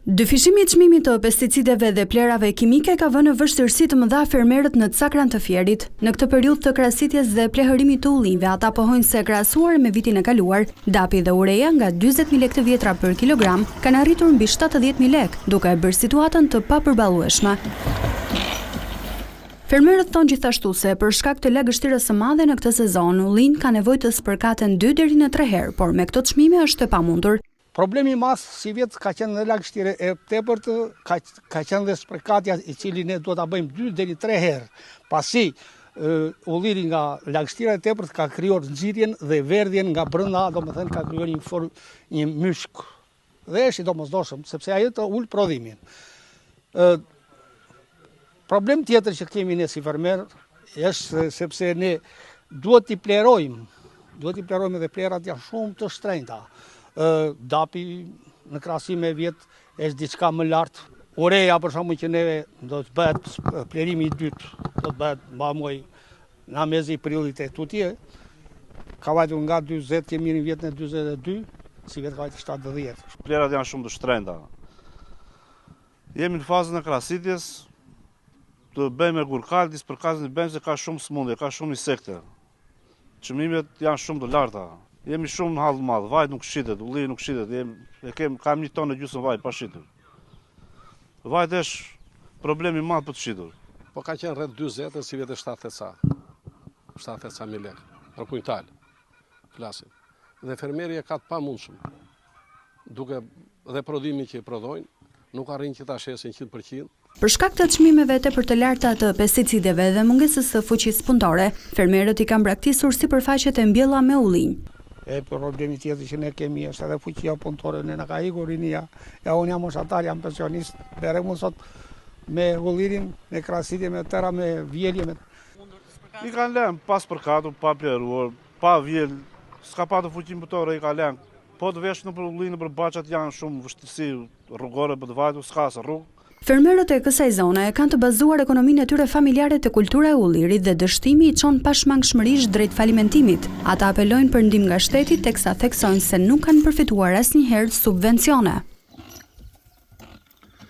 Dyfishimi I çmimit të pesticideve dhe plerave kimike ka vënë në vështirësi të mëdha fermerët në Cakran të Fierit. Në këtë periudhë të krahasitjes dhe plehurimit të ullinjve, ata pohojnë se krahasuar me vitin e kaluar, dapi dhe ureja nga 40.000 lekë të vjetra për kilogram kanë arritur mbi 70.000 lekë, duke e bërë situatën të papërballueshme. Fermerët thonë gjithashtu se për shkak të lagështirës së madhe në këtë sezon, ullinjt kanë nevojë të spërkaten 2 deri në 3 herë, por me këto çmime është e pamundur. Problemi mas si vjet ka qenë në lagështire e tepërt, ka qenë dhe spërkatja I cili ne do ta bëjmë 2 deri 3 herë. Pasi ulliri nga lagështira e tepërt ka krijuar nxitjen dhe verdhjen nga brenda, domethënë ka krijuar një myshk. Dhe është I domosdoshëm sepse ajo të ul prodhimin. Problem tjetër që kemi ne si fermer është sepse ne duhet t'i plerojmë dhe plerat janë shumë të shtrenjta. Dapi në krahasim me vjet është diçka më lart. Ureja për shkakun që neve do të bëhet plerimi I dytë, do të bëhet muaj në mezi I prillit e tutje. Ka vajtur nga 40, kemi në vitin e 42, si vet ka vajtur 70. Plerat janë shumë të shtrenjta. Jemi në fazën e krahasitjes, të bëjmë gurkal, dispërkasin e bëjmë se ka shumë sëmundje, ka shumë insekte. Çmimet janë shumë të larta. Jemi shumë në hall madh, vaj nuk shitet, ulli nuk shitet, kam 1 tonë gjysmë vaj pa shitur. Vajt është problemi madh për të shitur. Po ka qenë rreth 40 si vetë 70.000 lekë për kuntal. Flasim. Dhe fermeri e ka të pamundshëm. Duke dhe prodhimi që I prodhojnë, nuk arrin që ta shesin 100%. Për shkak të çmimeve tepër të larta të pesticideve dhe mungesës së fuqisë punëtore, fermerët I kanë braktisur sipërfaqet e mbjella me ullinj. Problemi tjetër që ne kemi është edhe fuqia punëtore, ne na ka ikur rinia. Unë jam moshatar, jam pensionist, bëre mund sot me ullirin, me krahasitje, me tëra, me vjelje. I kanë lënë pas përkatur, pa pleruar, pa vjel, s'ka patur fuqinë punëtore I ka lënë. Po të vesh në për ullinë, në për baçat janë shumë vështirësi rrugore për të vajtur, s'ka as rrugë. Fermerët e kësaj zone kanë të bazuar ekonominë e tyre familjare te kultura e ullirit dhe dështimi I çon pashmangshmërisht drejt falimentimit. Ata apelojnë për ndihmë nga shteti teksa theksojnë se nuk kanë përfituar asnjëherë subvencione.